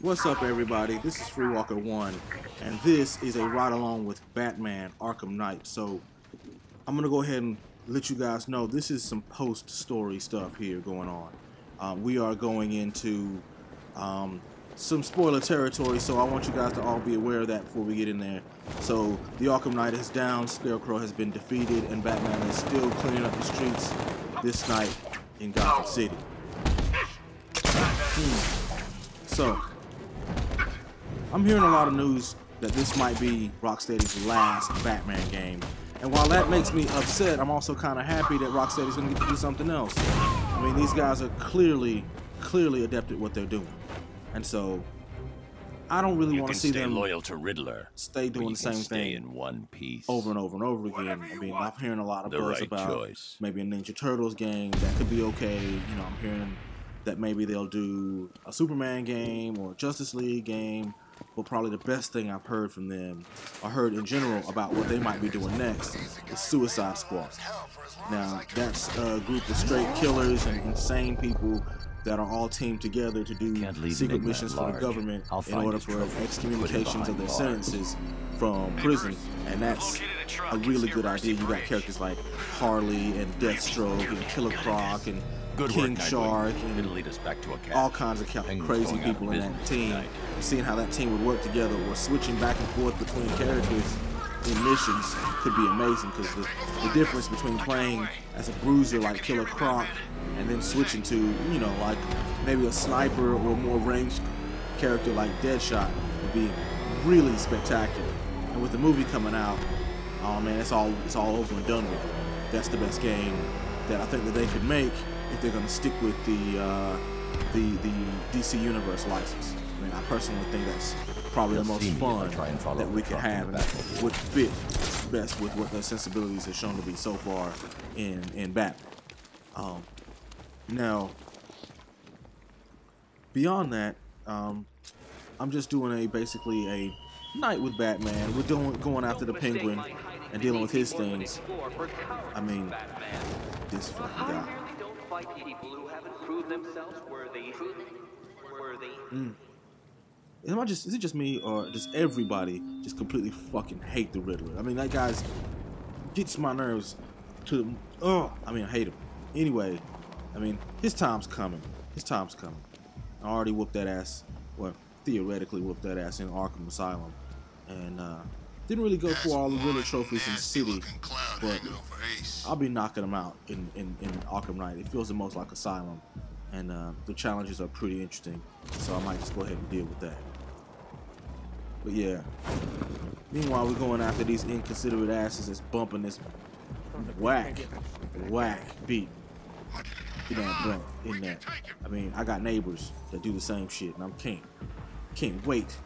What's up, everybody? This is FreeWalker 1, and this is a ride along with Batman Arkham Knight. So I'm gonna go ahead and let you guys know this is some post-story stuff here going on. We are going into some spoiler territory, so I want you guys to all be aware of that before we get in there. So the Arkham Knight is down, Scarecrow has been defeated, and Batman is still cleaning up the streets this night in Gotham City. So I'm hearing a lot of news that this might be Rocksteady's last Batman game. And while that makes me upset, I'm also kind of happy that Rocksteady's going to get to do something else. I mean, these guys are clearly adept at what they're doing. And so I don't really want to see them loyal to Riddler, stay doing the same thing in one piece over and over and over again. I mean, I'm hearing a lot of buzz about maybe a Ninja Turtles game that could be okay. You know, I'm hearing that maybe they'll do a Superman game or a Justice League game. But probably the best thing I've heard from them, or heard in general about what they might be doing next, is Suicide Squad. Now, that's a group of straight killers and insane people that are all teamed together to do secret missions for the government in order for excommunications of their sentences from prison. And that's a really good idea. You got characters like Harley and Deathstroke and Killer Croc and King Shark and all kinds of crazy people in that team. Seeing how that team would work together or switching back and forth between characters in missions could be amazing, because the difference between playing as a bruiser like Killer Croc and then switching to, you know, like maybe a sniper or a more ranged character like Deadshot would be really spectacular. And with the movie coming out, oh man, it's all over and done with. That's the best game that I think that they could make if they're going to stick with the DC Universe license. I mean, I personally think that's probably the most fun that we could have, and that would fit best with what their sensibilities have shown to be so far in Batman. Now, beyond that, I'm just doing basically a night with Batman. We're going after the Penguin and dealing with his things. I mean, this fucking guy. Is it just me, or does everybody just completely fucking hate the Riddler? I mean, that guy gets my nerves to, I mean, I hate him. Anyway, I mean, his time's coming. His time's coming. I already whooped that ass, well, theoretically whooped that ass in Arkham Asylum, and didn't really go for all the Riddler trophies in the city, but I'll be knocking them out in Arkham Knight. It feels the most like Asylum, and the challenges are pretty interesting, so I might just go ahead and deal with that. But yeah, meanwhile, we're going after these inconsiderate asses that's bumping this whack beat in that. I mean, I got neighbors that do the same shit, and I can't wait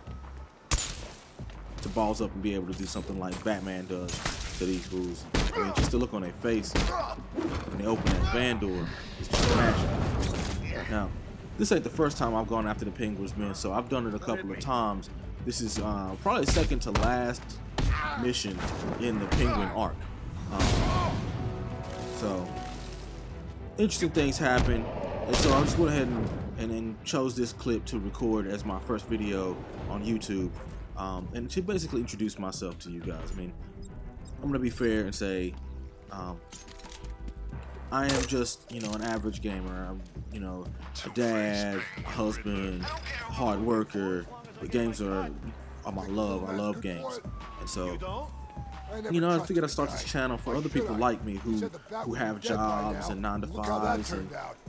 to balls up and be able to do something like Batman does to these fools. I mean, just to look on their face when they open that van door is just magic. Now, this ain't the first time I've gone after the Penguins, man, so I've done it a couple of times. This is probably second to last mission in the Penguin arc. So, interesting things happen, and so I just went ahead and chose this clip to record as my first video on YouTube, and to basically introduce myself to you guys. I mean, I'm gonna be fair and say I am just, you know, an average gamer. I'm, you know, a dad, a husband, a hard worker. But games are my love. I love games, and so, you know, I figured I'd start this channel for other people like me who have jobs and 9-to-5s,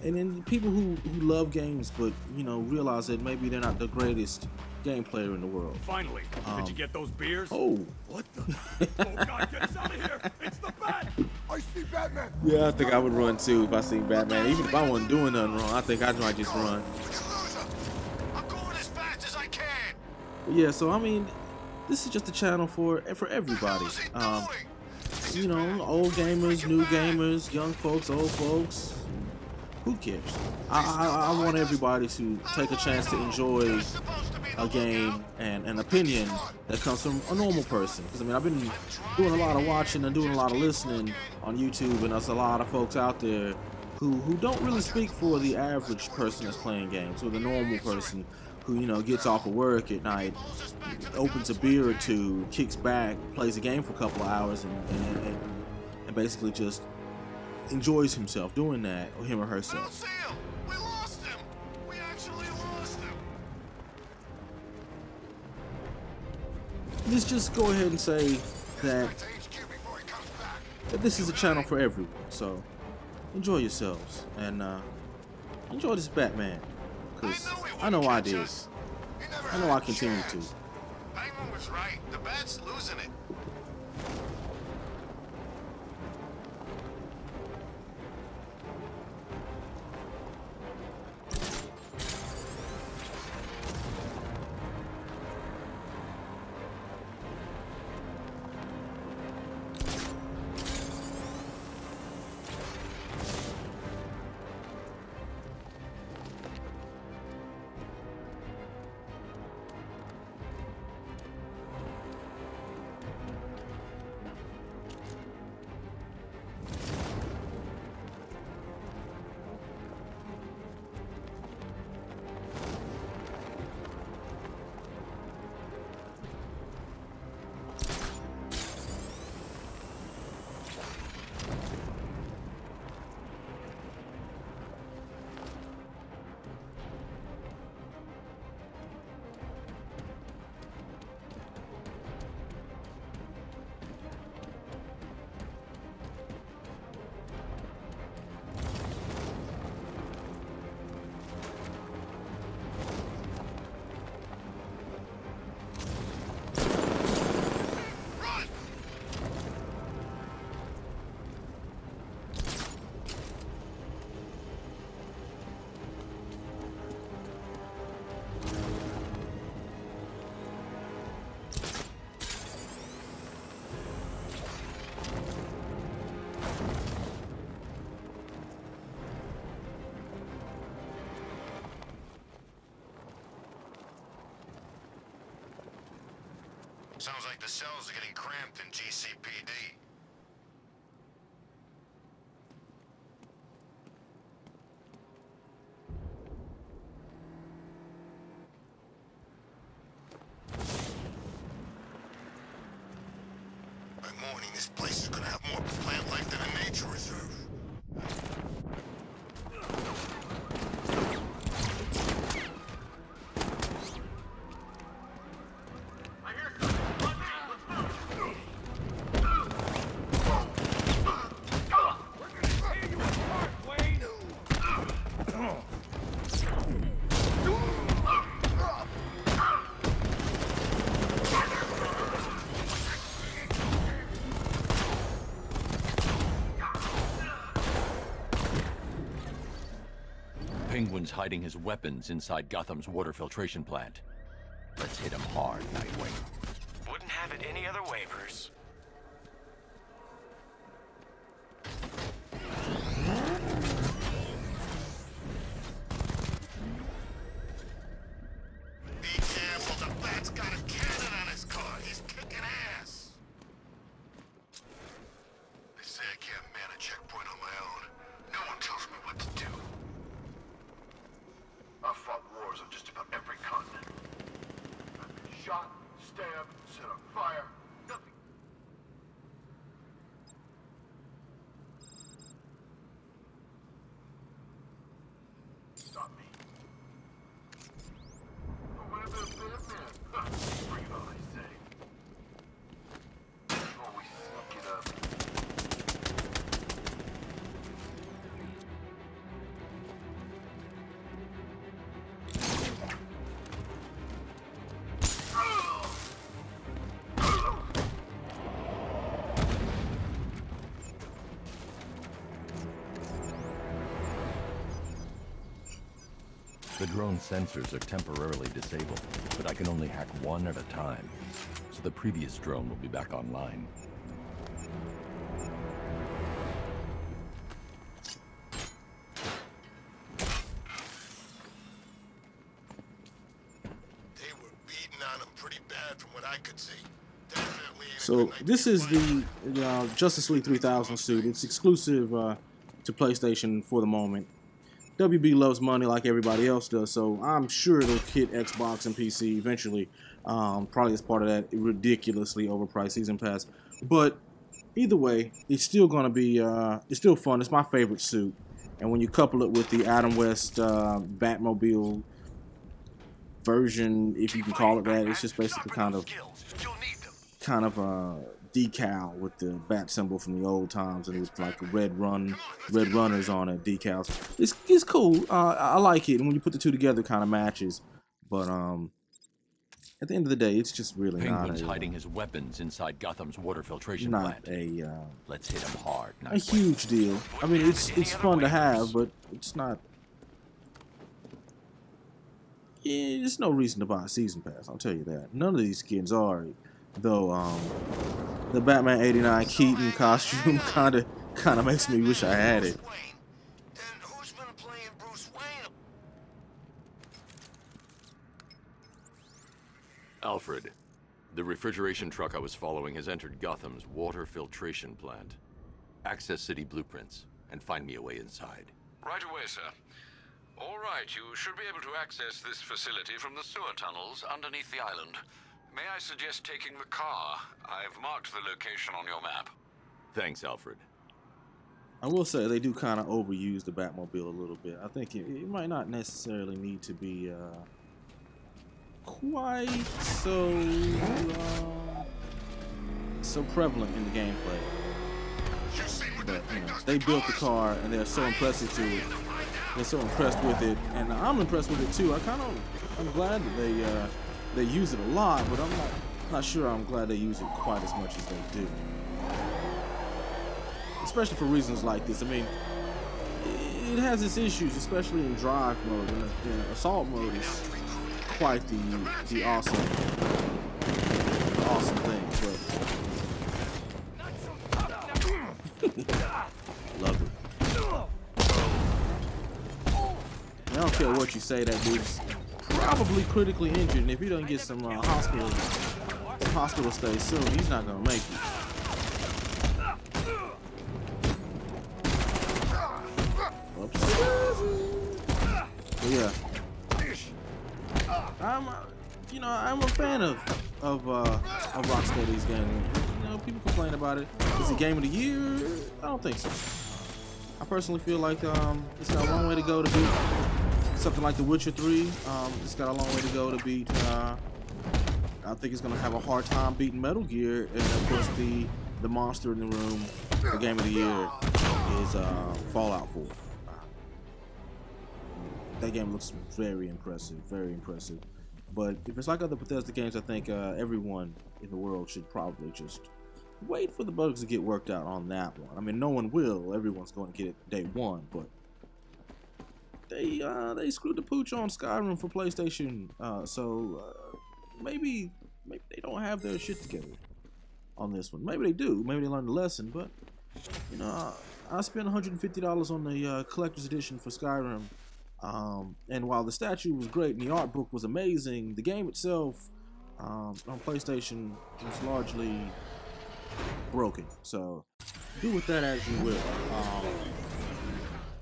and then people who love games, but, you know, realize that maybe they're not the greatest game player in the world. Finally, did you get those beers? Oh, what the? Oh God, get us out of here! It's the Bat! I see Batman. Yeah, I think I would run too if I seen Batman. Even if I wasn't doing nothing wrong, I think I might just run. Yeah, so I mean, this is just a channel for everybody. You know, old gamers, new gamers, young folks, old folks. Who cares? I want everybody to take a chance to enjoy a game and an opinion that comes from a normal person. Because I mean, I've been doing a lot of watching and doing a lot of listening on YouTube, and there's a lot of folks out there who don't really speak for the average person that's playing games, or the normal person who, you know, gets off of work at night, opens a beer or two, kicks back, plays a game for a couple of hours, and basically just enjoys himself doing that, or him or herself. We lost him. We actually lost him. Let's just go ahead and say that this is a channel for everyone. So enjoy yourselves and enjoy this Batman, because I know I did. I know I continue to. Penguin was right. The Bat's losing it. Sounds like the cells are getting cramped in GCPD. By morning, this place is gonna have more plant life than a nature reserve. Penguin's hiding his weapons inside Gotham's water filtration plant. Let's hit him hard, Nightwing. Wouldn't have it any other way, Bruce. Be careful, the Bat's got a cannon on his car. He's kicking ass. They say I can't man a checkpoint on my own. No one tells me what to do. I've fought wars on just about every continent. I've been shot, stabbed, set on fire. Nothing. Stop me. What about Batman? Bring it on, I say. Always sneak it up. The drone sensors are temporarily disabled, but I can only hack one at a time, so the previous drone will be back online. They were beating on him pretty bad from what I could see. Definitely ain't a So good night this to is play. the Justice League 3000 suit. It's exclusive to PlayStation for the moment. WB loves money like everybody else does, so I'm sure it'll hit Xbox and PC eventually, probably as part of that ridiculously overpriced season pass. But either way, it's still gonna be it's still fun. It's my favorite suit, and when you couple it with the Adam West Batmobile version, if you can call it that, it's just basically kind of decal with the bat symbol from the old times, and with like red runners on it, decals. It's cool. I like it, and when you put the two together, it kind of matches. But at the end of the day, it's just really Penguin's hiding his weapons inside Gotham's water filtration plant. Let's hit him hard. A huge deal. I mean, it's fun to have, but it's not. Yeah, there's no reason to buy a season pass. I'll tell you that. None of these skins are. Though the Batman '89 Keaton costume kind of makes me wish I had it. Alfred, the refrigeration truck I was following has entered Gotham's water filtration plant. Access city blueprints and find me a way inside. Right away, sir. All right, you should be able to access this facility from the sewer tunnels underneath the island. May I suggest taking the car? I've marked the location on your map. Thanks, Alfred. I will say they do kind of overuse the Batmobile a little bit. I think it might not necessarily need to be quite so prevalent in the gameplay. But you know, they built the car and they're so impressive to it. They're so impressed with it, and I'm impressed with it too. I'm glad that they use it a lot, but I'm not sure I'm glad they use it quite as much as they do. Especially for reasons like this. I mean, it has its issues, especially in drive mode, and assault mode is quite the awesome thing. But love it. I don't care what you say, that dude's probably critically injured, and if he doesn't get some hospital stay soon, he's not gonna make it. But yeah, I'm a fan of Rocksteady's game. You know, people complain about it. Is it game of the year? I don't think so. I personally feel like it's got a long way to go to beat something like The Witcher 3. It's got a long way to go to beat. I think it's gonna have a hard time beating Metal Gear, and of course the monster in the room, the game of the year, is Fallout 4. That game looks very impressive, very impressive. But if it's like other Bethesda games, I think everyone in the world should probably just wait for the bugs to get worked out on that one. I mean, no one will. Everyone's going to get it day one, but they screwed the pooch on Skyrim for PlayStation, so maybe they don't have their shit together on this one. Maybe they do. Maybe they learned a lesson. But you know, I spent $150 on the collector's edition for Skyrim. And while the statue was great and the art book was amazing, the game itself on PlayStation was largely broken. So do with that as you will.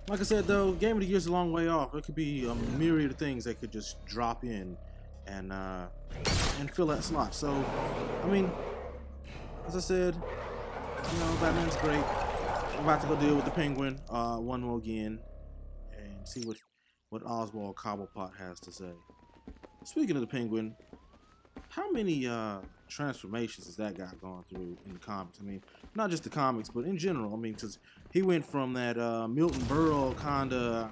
Like I said, though, Game of the Year is a long way off. It could be a myriad of things that could just drop in and fill that slot. So, I mean, as I said, you know, Batman's great. I'm about to go deal with the Penguin one more again and see what Oswald Cobblepot has to say. Speaking of the Penguin, how many transformations has that guy gone through in the comics? I mean, not just the comics, but in general. I mean, because he went from that Milton Berle kind of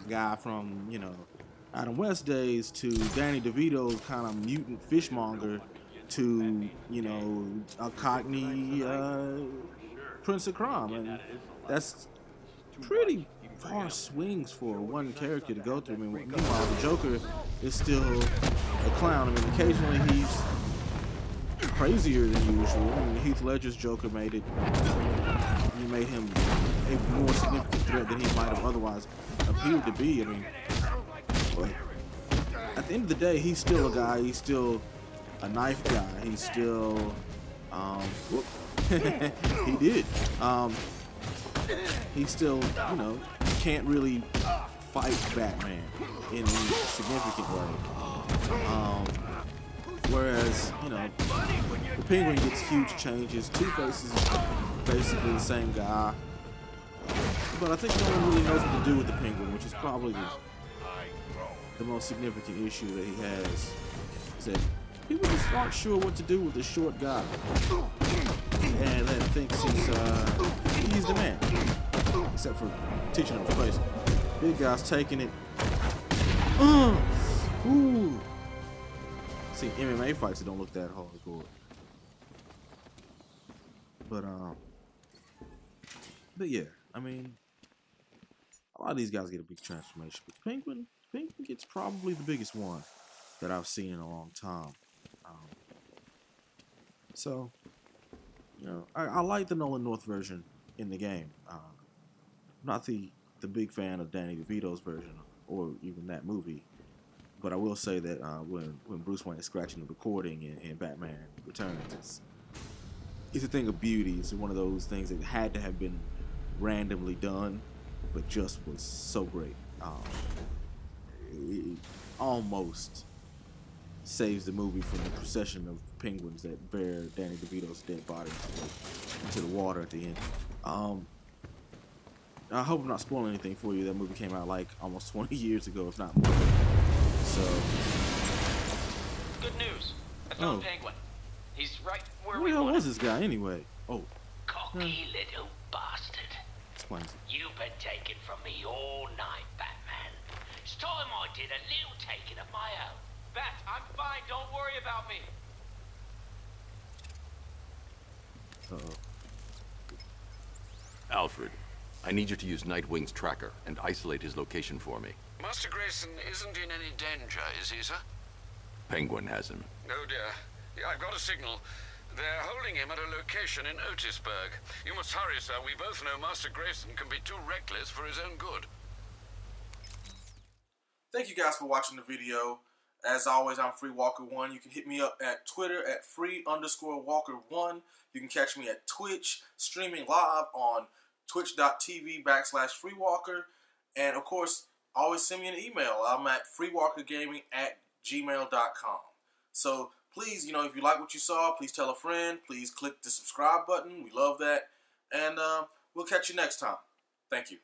guy from, you know, Adam West days to Danny DeVito's kind of mutant fishmonger to, you know, a Cockney Prince of Crime. And that's pretty far swings for one character to go through. I mean, meanwhile, the Joker is still a clown. I mean, occasionally he's crazier than usual. I mean, Heath Ledger's Joker made him a more significant threat than he might have otherwise appeared to be. I mean, but at the end of the day, he's still a guy. He's still a knife guy. He's still, he did. He's still, you know, can't really fight Batman in any significant way. Whereas, you know, the Penguin gets huge changes. Two-Face is basically the same guy. But I think no one really knows what to do with the Penguin, which is probably the most significant issue that he has. Is that people just aren't sure what to do with this short guy. And that thinks he's the man. Except for teaching him to face it. Big guy's taking it. Ooh. See, MMA fights that don't look that hardcore. But yeah, I mean, a lot of these guys get a big transformation, but Penguin gets probably the biggest one that I've seen in a long time. So, you know, I like the Nolan North version in the game. Not the big fan of Danny DeVito's version or even that movie. But I will say that when Bruce Wayne is scratching the recording in Batman Returns, it's a thing of beauty. It's one of those things that had to have been randomly done, but just was so great. It almost saves the movie from the procession of penguins that bear Danny DeVito's dead body into the water at the end. I hope I'm not spoiling anything for you. That movie came out like almost 20 years ago, if not more. So, good news. I found Penguin. He's right where we want him. Who was this guy anyway? Oh. Cocky little bastard. Explains it. You've been taking from me all night, Batman. It's time I did a little taking of my own. Bat, I'm fine. Don't worry about me. Alfred, I need you to use Nightwing's tracker and isolate his location for me. Master Grayson isn't in any danger, is he, sir? Penguin has him. Oh dear. Yeah, I've got a signal. They're holding him at a location in Otisburg. You must hurry, sir. We both know Master Grayson can be too reckless for his own good. Thank you guys for watching the video. As always, I'm FreeWalker1. You can hit me up at Twitter at @free_walker1. You can catch me at Twitch, streaming live on twitch.tv/FreeWalker. And of course, always send me an email. I'm at freewalkergaming@gmail.com. So please, you know, if you like what you saw, please tell a friend. Please click the subscribe button. We love that. And we'll catch you next time. Thank you.